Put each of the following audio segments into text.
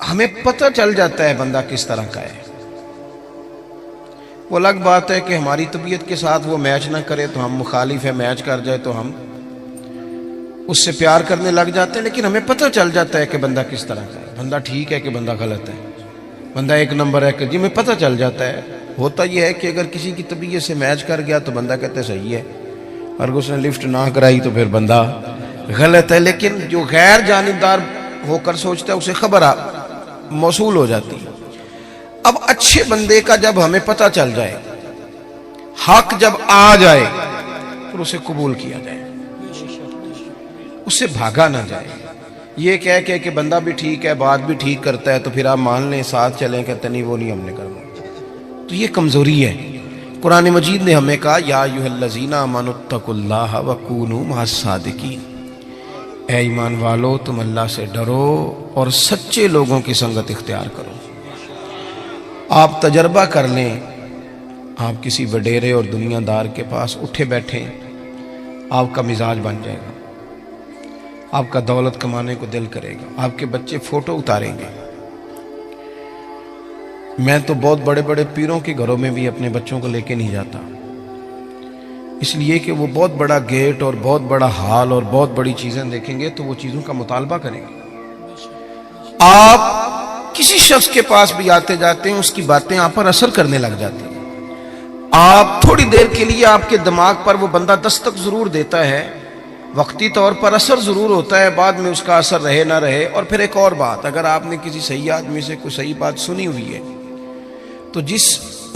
ہمیں پتہ چل جاتا ہے بندہ کس طرح کا ہے. وہ الگ بات ہے کہ ہماری طبیعت کے ساتھ وہ میچ نہ کرے تو ہم مخالف ہے، میچ کر جائے تو ہم اس سے پیار کرنے لگ جاتے ہیں، لیکن ہمیں پتہ چل جاتا ہے کہ بندہ کس طرح کا ہے، بندہ ٹھیک ہے کہ بندہ غلط ہے، بندہ ایک نمبر ہے کہ جی ہمیں پتہ چل جاتا ہے. ہوتا یہ ہے کہ اگر کسی کی طبیعت سے میچ کر گیا تو بندہ کہتے صحیح ہے، اور اس نے لفٹ نہ کرائی تو پھر بندہ غلط ہے. لیکن جو غیر جانبدار ہو کر سوچتا ہے اسے خبر موصول ہو جاتی ہے. اب اچھے بندے کا جب ہمیں پتہ چل جائے، حق جب آ جائے، پھر اسے قبول کیا جائے، اس سے بھاگا نہ جائے. یہ کہہ کہ بندہ بھی ٹھیک ہے، بات بھی ٹھیک کرتا ہے تو پھر آپ مان لیں، ساتھ چلیں، کہتے نہیں وہ نہیں ہم نے کرنا، تو یہ کمزوری ہے. قرآن مجید نے ہمیں کہا یا ایھا الذین آمنوا اتقوا اللہ وکونوا مع الصادقین، اے ایمان والو تم اللہ سے ڈرو اور سچے لوگوں کی سنگت اختیار کرو. آپ تجربہ کر لیں، آپ کسی وڈیرے اور دنیا دار کے پاس اٹھے بیٹھیں، آپ کا مزاج بن جائے گا، آپ کا دولت کمانے کو دل کرے گا، آپ کے بچے فوٹو اتاریں گے. میں تو بہت بڑے بڑے پیروں کے گھروں میں بھی اپنے بچوں کو لے کے نہیں جاتا، اس لیے کہ وہ بہت بڑا گیٹ اور بہت بڑا ہال اور بہت بڑی چیزیں دیکھیں گے تو وہ چیزوں کا مطالبہ کریں گے. آپ کسی شخص کے پاس بھی آتے جاتے ہیں، اس کی باتیں آپ پر اثر کرنے لگ جاتی ہیں. آپ تھوڑی دیر کے لیے آپ کے دماغ پر وہ بندہ دستک ضرور دیتا ہے، وقتی طور پر اثر ضرور ہوتا ہے، بعد میں اس کا اثر رہے نہ رہے. اور پھر ایک اور بات، اگر آپ نے کسی صحیح آدمی سے کوئی صحیح بات سنی ہوئی ہے تو جس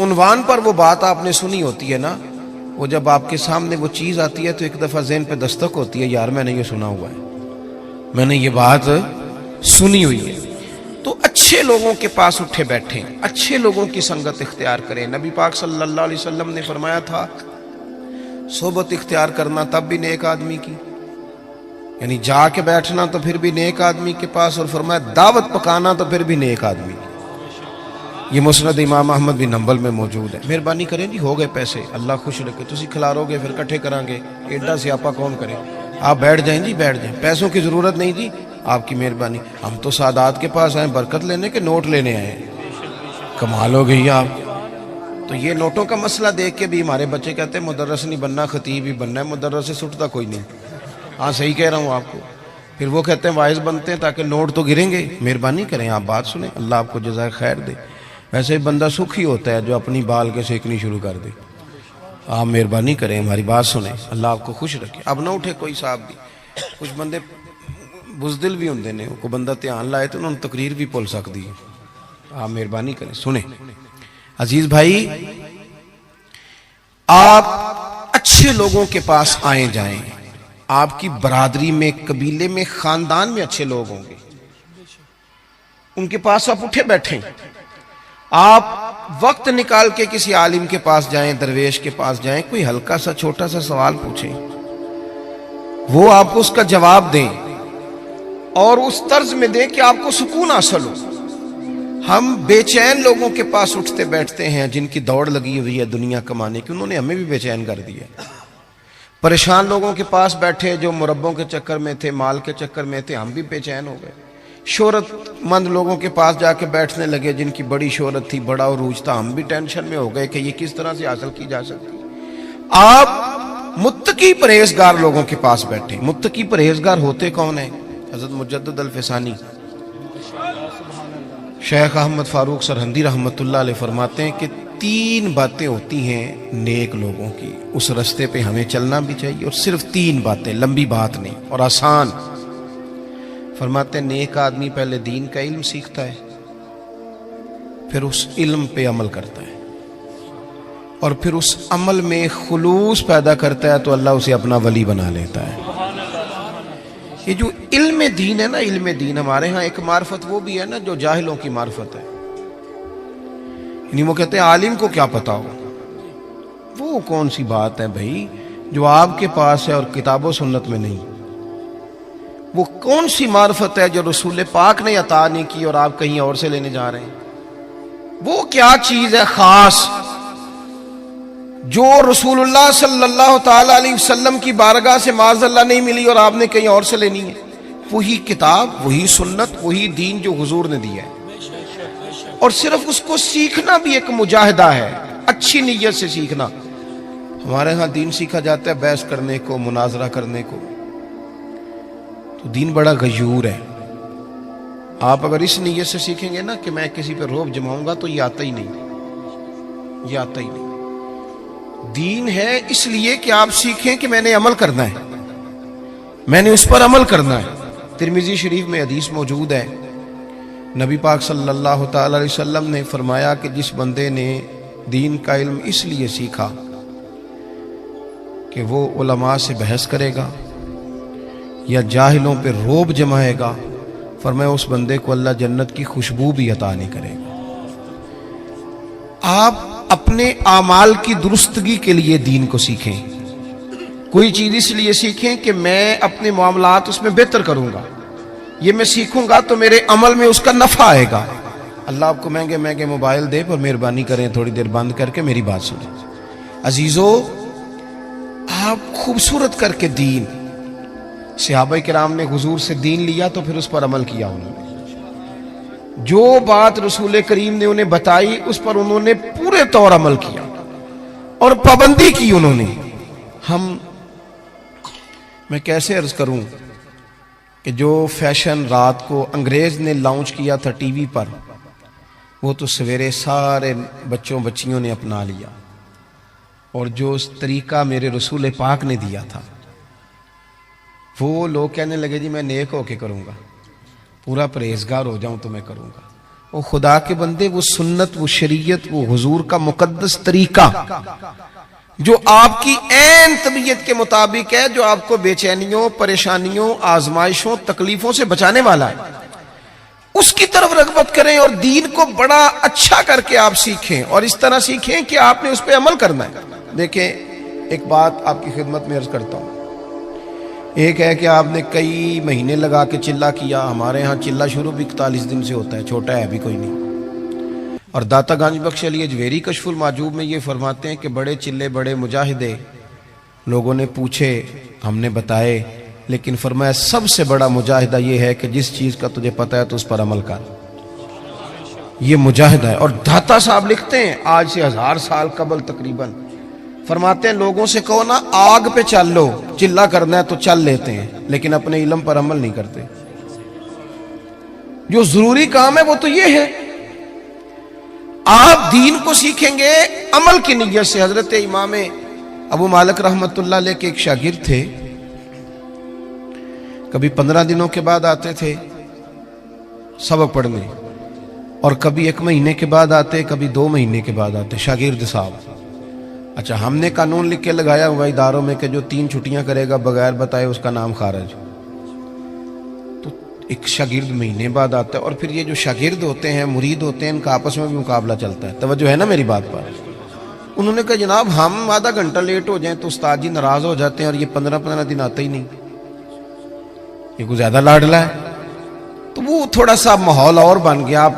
عنوان پر وہ بات آپ نے سنی ہوتی ہے نا، وہ جب آپ کے سامنے وہ چیز آتی ہے تو ایک دفعہ ذہن پہ دستک ہوتی ہے، یار میں نے یہ سنا ہوا ہے، میں نے یہ بات سنی ہوئی ہے. تو اچھے لوگوں کے پاس اٹھے بیٹھیں، اچھے لوگوں کی سنگت اختیار کریں. نبی پاک صلی اللہ علیہ وسلم نے فرمایا تھا صحبت اختیار کرنا تب بھی نیک آدمی کی، یعنی جا کے بیٹھنا تو پھر بھی نیک آدمی کے پاس، اور فرمایا دعوت پکانا تو پھر بھی نیک آدمی کی. یہ مسند امام احمد بن حنبل میں موجود ہے. مہربانی کریں جی، ہو گئے پیسے، اللہ خوش رکھے، تسی کھلارو گے پھر کٹھے کریں گے، ایڈا سیاپا کون کرے. آپ بیٹھ جائیں جی، بیٹھ جائیں، پیسوں کی ضرورت نہیں جی، آپ کی مہربانی. ہم تو سادات کے پاس آئے برکت لینے کے نوٹ لینے آئے ہیں، کمال ہو گئی آپ. تو یہ نوٹوں کا مسئلہ دیکھ کے بھی ہمارے بچے کہتے ہیں مدرس نہیں بننا، خطیب ہی بننا ہے، مدرس سے سٹتا کوئی نہیں. ہاں صحیح کہہ رہا ہوں آپ کو. پھر وہ کہتے ہیں واعظ بنتے ہیں تاکہ نوٹ تو گریں گے. مہربانی کریں، آپ بات سنیں، اللہ آپ کو جزائے خیر دے. ویسے بندہ سکھی ہوتا ہے جو اپنی بال کے سیکنی شروع کر دے. آپ مہربانی کریں، ہماری بات سنیں، اللہ آپ کو خوش رکھے. اب نہ اٹھے کوئی صاحب بھی، کچھ بندے بزدل بھی ہوندے نے، کوئی بندہ دھیان لائے تو انہوں نے تقریر بھی بول سکتی ہے. آپ مہربانی کریں، سنیں. عزیز بھائی، آپ اچھے لوگوں کے پاس آئیں جائیں. آپ کی برادری میں، قبیلے میں، خاندان میں اچھے لوگ ہوں گے، ان کے پاس آپ اٹھے بیٹھیں. آپ وقت نکال کے کسی عالم کے پاس جائیں، درویش کے پاس جائیں، کوئی ہلکا سا چھوٹا سا سوال پوچھیں، وہ آپ کو اس کا جواب دیں اور اس طرز میں دیں کہ آپ کو سکون حاصل ہو. ہم بے چین لوگوں کے پاس اٹھتے بیٹھتے ہیں جن کی دوڑ لگی ہوئی ہے دنیا کمانے کی، انہوں نے ہمیں بھی بے چین کر دیا. پریشان لوگوں کے پاس بیٹھے جو مربوں کے چکر میں تھے، مال کے چکر میں تھے، ہم بھی بے چین ہو گئے. شہرت مند لوگوں کے پاس جا کے بیٹھنے لگے جن کی بڑی شہرت تھی، بڑا عروج تھا، ہم بھی ٹینشن میں ہو گئے کہ یہ کس طرح سے حاصل کی جا سکتی. آپ متقی پرہیزگار لوگوں کے پاس بیٹھیں. متقی پرہیزگار ہوتے کون ہیں؟ حضرت مجدد الفسانی شیخ احمد فاروق سرہندی رحمۃ اللہ علیہ فرماتے ہیں کہ 3 باتیں ہوتی ہیں نیک لوگوں کی، اس رستے پہ ہمیں چلنا بھی چاہیے، اور صرف 3 باتیں، لمبی بات نہیں اور آسان. فرماتے ہیں نیک آدمی پہلے دین کا علم سیکھتا ہے، پھر اس علم پہ عمل کرتا ہے، اور پھر اس عمل میں خلوص پیدا کرتا ہے تو اللہ اسے اپنا ولی بنا لیتا ہے. یہ جو علم دین ہے نا، علم دین ہمارے ہاں ایک معرفت وہ بھی ہے نا جو جاہلوں کی معرفت ہے. یعنی وہ کہتے ہیں عالم کو کیا پتا ہو. وہ کون سی بات ہے بھائی جو آپ کے پاس ہے اور کتاب و سنت میں نہیں؟ وہ کون سی معرفت ہے جو رسول پاک نے عطا نہیں کی اور آپ کہیں اور سے لینے جا رہے ہیں؟ وہ کیا چیز ہے خاص جو رسول اللہ صلی اللہ تعالی علیہ وسلم کی بارگاہ سے معاذ اللہ نہیں ملی اور آپ نے کہیں اور سے لینی ہے؟ وہی کتاب، وہی سنت، وہی دین جو حضور نے دیا ہے، اور صرف اس کو سیکھنا بھی ایک مجاہدہ ہے، اچھی نیت سے سیکھنا۔ ہمارے ہاں دین سیکھا جاتا ہے بحث کرنے کو، مناظرہ کرنے کو، تو دین بڑا غیور ہے۔ آپ اگر اس نیت سے سیکھیں گے نا کہ میں کسی پہ روب جماؤں گا، تو یہ آتا ہی نہیں، یہ آتا ہی نہیں۔ دین ہے اس لیے کہ آپ سیکھیں کہ میں نے عمل کرنا ہے، میں نے اس پر عمل کرنا ہے۔ ترمذی شریف میں حدیث موجود ہے، نبی پاک صلی اللہ تعالی علیہ وسلم نے فرمایا کہ جس بندے نے دین کا علم اس لیے سیکھا کہ وہ علماء سے بحث کرے گا یا جاہلوں پہ روب جمائے گا، فرمایا اس بندے کو اللہ جنت کی خوشبو بھی عطا نہیں کرے گا۔ آپ اپنے اعمال کی درستگی کے لیے دین کو سیکھیں، کوئی چیز اس لیے سیکھیں کہ میں اپنے معاملات اس میں بہتر کروں گا، یہ میں سیکھوں گا تو میرے عمل میں اس کا نفع آئے گا۔ اللہ آپ کو مہنگے مہنگے موبائل دے، پر مہربانی کریں تھوڑی دیر بند کر کے میری بات سنیں۔ عزیزو، آپ خوبصورت کر کے دین، صحابہ کرام نے حضور سے دین لیا تو پھر اس پر عمل کیا، انہوں نے جو بات رسول کریم نے انہیں بتائی اس پر انہوں نے پورے طور عمل کیا اور پابندی کی انہوں نے۔ میں کیسے عرض کروں کہ جو فیشن رات کو انگریز نے لانچ کیا تھا ٹی وی پر، وہ تو سویرے سارے بچوں بچیوں نے اپنا لیا، اور جو طریقہ میرے رسول پاک نے دیا تھا وہ لوگ کہنے لگے جی میں نیک ہو کے کروں گا، پورا پرہیزگار ہو جاؤں تو میں کروں گا۔ وہ خدا کے بندے، وہ سنت، وہ شریعت، وہ حضور کا مقدس طریقہ جو آپ کی عین طبیعت کے مطابق ہے، جو آپ کو بے چینیوں، پریشانیوں، آزمائشوں، تکلیفوں سے بچانے والا ہے، اس کی طرف رغبت کریں اور دین کو بڑا اچھا کر کے آپ سیکھیں، اور اس طرح سیکھیں کہ آپ نے اس پہ عمل کرنا ہے۔ دیکھیں، ایک بات آپ کی خدمت میں عرض کرتا ہوں، ایک ہے کہ آپ نے کئی مہینے لگا کے چلہ کیا، ہمارے ہاں چلہ شروع بھی 41 دن سے ہوتا ہے، چھوٹا ہے ابھی کوئی نہیں۔ اور داتا گنج بخش علی اجویری کشف المعجوب میں یہ فرماتے ہیں کہ بڑے چلے بڑے مجاہدے لوگوں نے پوچھے، ہم نے بتائے، لیکن فرمایا سب سے بڑا مجاہدہ یہ ہے کہ جس چیز کا تجھے پتہ ہے تو اس پر عمل کر، یہ مجاہدہ ہے۔ اور داتا صاحب لکھتے ہیں آج سے 1000 سال قبل تقریباً، فرماتے ہیں لوگوں سے کہو نا آگ پہ چل لو، چلہ کرنا ہے تو چل لیتے ہیں لیکن اپنے علم پر عمل نہیں کرتے۔ جو ضروری کام ہے وہ تو یہ ہے، آپ دین کو سیکھیں گے عمل کی نیت سے۔ حضرت امام ابو مالک رحمت اللہ علیہ کے ایک شاگرد تھے، کبھی 15 دنوں کے بعد آتے تھے سبق پڑھنے، اور کبھی 1 مہینے کے بعد آتے، کبھی 2 مہینے کے بعد آتے شاگرد صاحب۔ اچھا، ہم نے قانون لکھ کے لگایا ہوا اداروں میں کہ جو 3 چھٹیاں کرے گا بغیر بتائے اس کا نام خارج۔ تو ایک شاگرد مہینے بعد آتا ہے، اور پھر یہ جو شاگرد ہوتے ہیں، مرید ہوتے ہیں، ان کا آپس میں بھی مقابلہ چلتا ہے۔ توجہ ہے نا میری بات پر؟ انہوں نے کہا جناب ہم آدھا گھنٹہ لیٹ ہو جائیں تو استاد جی ناراض ہو جاتے ہیں، اور یہ 15 دن آتا ہی نہیں، یہ کچھ زیادہ لاڈلا ہے۔ تو وہ تھوڑا سا ماحول اور بن گیا۔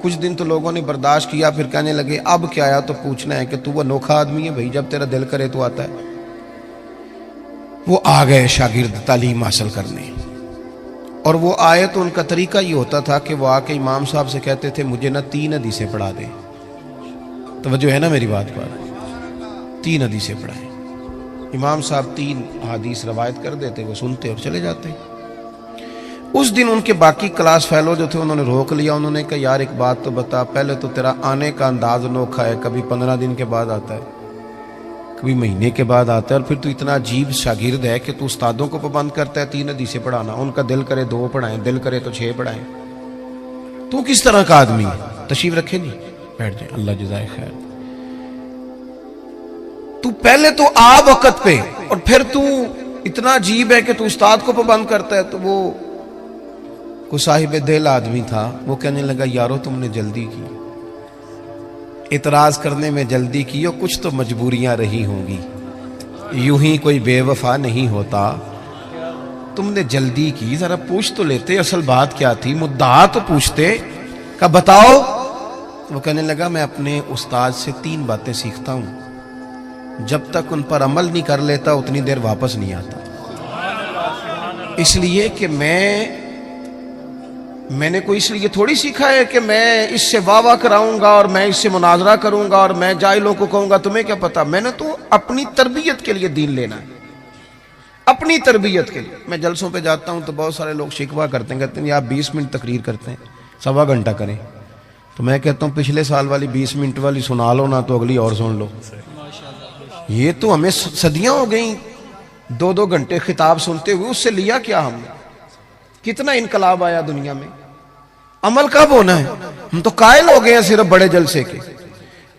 کچھ دن تو لوگوں نے برداشت کیا، پھر کہنے لگے اب کیا آیا تو پوچھنا ہے کہ تو وہ انوکھا آدمی ہے بھائی، جب تیرا دل کرے تو آتا ہے۔ وہ آ گئے شاگرد تعلیم حاصل کرنے، اور وہ آئے تو ان کا طریقہ یہ ہوتا تھا کہ وہ آ کے امام صاحب سے کہتے تھے مجھے نا 3 حدیثیں پڑھا دیں۔ توجہ ہے نا میری بات پر؟ 3 حدیثیں پڑھائیں۔ امام صاحب 3 حدیث روایت کر دیتے، وہ سنتے اور چلے جاتے۔ اس دن ان کے باقی کلاس فیلو جو تھے انہوں نے روک لیا، انہوں نے کہا یار ایک بات تو بتا، پہلے تو تیرا آنے کا انداز انوکھا ہے، کبھی 15 دن کے بعد آتا ہے، کبھی مہینے کے بعد آتا ہے، اور پھر تو اتنا عجیب شاگرد ہے کہ تو استادوں کو پابند کرتا ہے 3 حدیثیں پڑھانا، ان کا دل کرے 2 پڑھائیں، دل کرے تو 6 پڑھائیں، تو کس طرح کا آدمی ہے؟ تشریف رکھے نہیں، بیٹھ جائیں، اللہ جزائے خیر۔ تو پہلے تو آ وقت پہ، اور پھر تو اتنا عجیب ہے کہ تو استاد کو پابند کرتا ہے۔ تو وہ کوئی صاحب دل آدمی تھا، وہ کہنے لگا یارو تم نے جلدی کی، اعتراض کرنے میں جلدی کی، اور کچھ تو مجبوریاں رہی ہوں گی، یوں ہی کوئی بے وفا نہیں ہوتا، تم نے جلدی کی، ذرا پوچھ تو لیتے اصل بات کیا تھی، مدعا تو پوچھتے کہ بتاؤ۔ وہ کہنے لگا میں اپنے استاد سے 3 باتیں سیکھتا ہوں، جب تک ان پر عمل نہیں کر لیتا اتنی دیر واپس نہیں آتا، اس لیے کہ میں میں نے کوئی اس لیے تھوڑی سیکھا ہے کہ میں اس سے واہ واہ کراؤں گا اور میں اس سے مناظرہ کروں گا اور میں جاہلوں کو کہوں گا تمہیں کیا پتا. میں نے تو اپنی تربیت کے لیے دین لینا ہے, اپنی تربیت کے لیے. میں جلسوں پہ جاتا ہوں تو بہت سارے لوگ شکوہ کرتے ہیں, کہتے ہیں آپ 20 منٹ تقریر کرتے ہیں, 1.25 گھنٹہ کریں. تو میں کہتا ہوں پچھلے سال والی 20 منٹ والی سنا لو نا, تو اگلی اور سن لو. یہ تو ہمیں صدیاں ہو گئیں 2 گھنٹے خطاب سنتے ہوئے, اس سے لیا کیا ہم نے؟ کتنا انقلاب آیا دنیا میں. عمل کب ہونا ہے؟ ہم تو قائل ہو گئے ہیں صرف بڑے جلسے کے.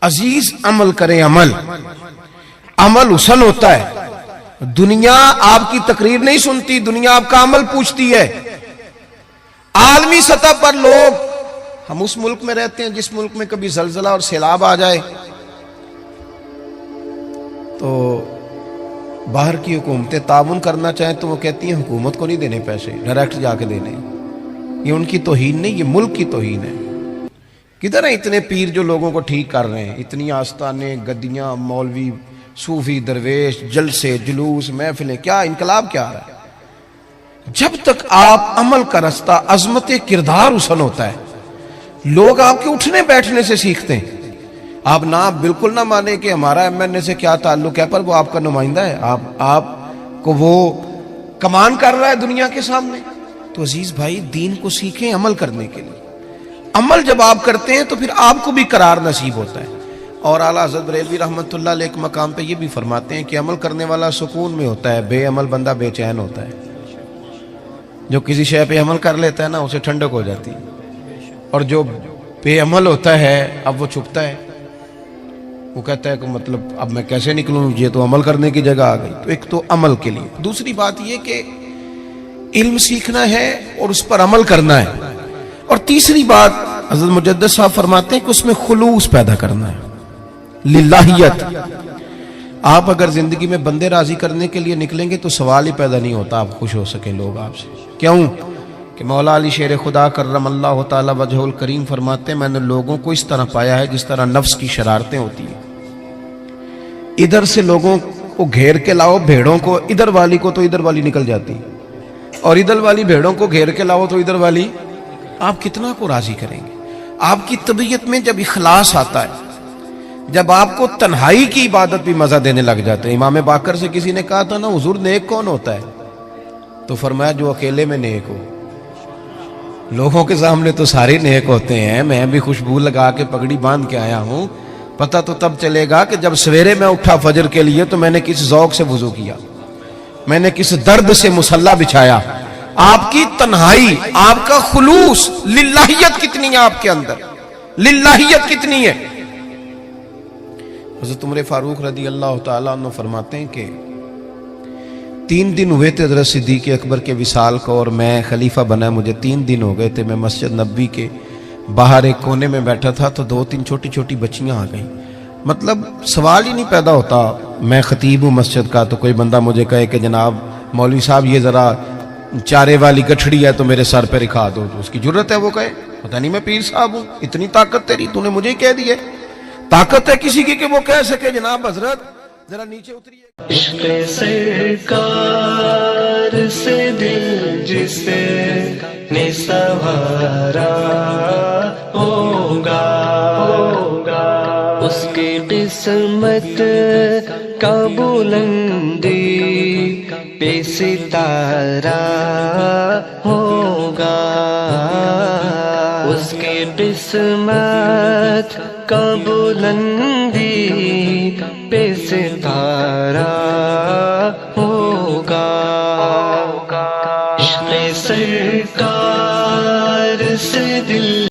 عزیز عمل کریں, عمل حسن ہوتا ہے. دنیا آپ کی تقریر نہیں سنتی, دنیا آپ کا عمل پوچھتی ہے. عالمی سطح پر لوگ, ہم اس ملک میں رہتے ہیں جس ملک میں کبھی زلزلہ اور سیلاب آ جائے تو باہر کی حکومتیں تعاون کرنا چاہیں تو وہ کہتی ہیں حکومت کو نہیں دینے پیسے, ڈائریکٹ جا کے دینے. یہ ان کی توہین نہیں, یہ ملک کی توہین ہے. کدھر ہیں اتنے پیر جو لوگوں کو ٹھیک کر رہے ہیں؟ اتنی آستانے, گدیاں, مولوی, صوفی, درویش, جلسے, جلوس, محفلیں, کیا انقلاب کیا آ رہا ہے؟ جب تک آپ عمل کا رستہ, عظمت کردار حسن ہوتا ہے, لوگ آپ کے اٹھنے بیٹھنے سے سیکھتے ہیں. آپ نہ بالکل نہ مانیں کہ ہمارا ایم این اے سے کیا تعلق ہے, پر وہ آپ کا نمائندہ ہے, آپ کو وہ کمان کر رہا ہے دنیا کے سامنے. تو عزیز بھائی, دین کو سیکھیں عمل کرنے کے لیے. عمل جب آپ کرتے ہیں تو پھر آپ کو بھی قرار نصیب ہوتا ہے. اور اعلیٰ حضرت بریلوی رحمۃ اللہ علیہ ایک مقام پہ یہ بھی فرماتے ہیں کہ عمل کرنے والا سکون میں ہوتا ہے, بے عمل بندہ بے چین ہوتا ہے. جو کسی شے پہ عمل کر لیتا ہے نا, اسے ٹھنڈک ہو جاتی ہے. اور جو بے عمل ہوتا ہے, اب وہ چھپتا ہے, وہ کہتا ہے کہ مطلب اب میں کیسے نکلوں, یہ تو عمل کرنے کی جگہ آ گئی. تو ایک تو عمل کے لیے. دوسری بات یہ کہ علم سیکھنا ہے اور اس پر عمل کرنا ہے. اور تیسری بات حضرت مجدد صاحب فرماتے ہیں کہ اس میں خلوص پیدا کرنا ہے, للہیت. آپ اگر زندگی میں بندے راضی کرنے کے لیے نکلیں گے تو سوال ہی پیدا نہیں ہوتا آپ خوش ہو سکیں لوگ آپ سے. کیوں کہ مولا علی شیر خدا کرم اللہ تعالی وجہ الکریم فرماتے ہیں میں نے لوگوں کو اس طرح پایا ہے جس طرح نفس کی شرارتیں ہوتی ہیں. ادھر سے لوگوں کو گھیر کے لاؤ بھیڑوں کو, ادھر والی کو تو ادھر والی نکل جاتی, اور ادھر والی بھیڑوں کو گھیر کے لاؤ تو ادھر والی. آپ کتنا کو راضی کریں گے؟ آپ کی طبیعت میں جب اخلاص آتا ہے, جب آپ کو تنہائی کی عبادت بھی مزہ دینے لگ جاتے ہیں. امام باقر سے کسی نے کہا تھا نا حضور نیک کون ہوتا ہے, تو فرمایا جو اکیلے میں نیک ہو. لوگوں کے سامنے تو سارے نیک ہوتے ہیں, میں بھی خوشبو لگا کے پگڑی باندھ کے آیا ہوں. پتہ تو تب چلے گا کہ جب سویرے میں اٹھا فجر کے لیے تو میں نے کس ذوق سے وضو کیا, میں نے کس درد سے مصلی بچھایا. آپ کی تنہائی, آپ کا خلوص, للہیت کتنی ہے آپ کے اندر, للہیت کتنی ہے. حضرت عمر فاروق رضی اللہ تعالیٰ عنہ فرماتے ہیں کہ 3 دن ہوئے تھے حضرت صدیق اکبر کے وصال کو, اور میں خلیفہ بنا, مجھے 3 دن ہو گئے تھے. میں مسجد نبوی کے باہر ایک کونے میں بیٹھا تھا تو 2-3 چھوٹی چھوٹی بچیاں آ گئیں. مطلب سوال ہی نہیں پیدا ہوتا, میں خطیب ہوں مسجد کا, تو کوئی بندہ مجھے کہے کہ جناب مولوی صاحب یہ ذرا چارے والی گٹھڑی ہے تو میرے سر پہ رکھا دو. اس کی جرت ہے وہ کہے پتہ نہیں میں پیر صاحب ہوں, اتنی طاقت تیری, تو نے مجھے ہی کہہ دی ہے. طاقت ہے کسی کی کہ وہ کہہ سکے جناب حضرت ذرا نیچے اتریے. عشق سرکار سے دل جسے نے سنوارا ہوگا, اس کی قسمت کا بلندی پہ ستارہ ہوگا, اس کی قسمت کا بلندی پہ ستارہ ہوگا. عشق سرکار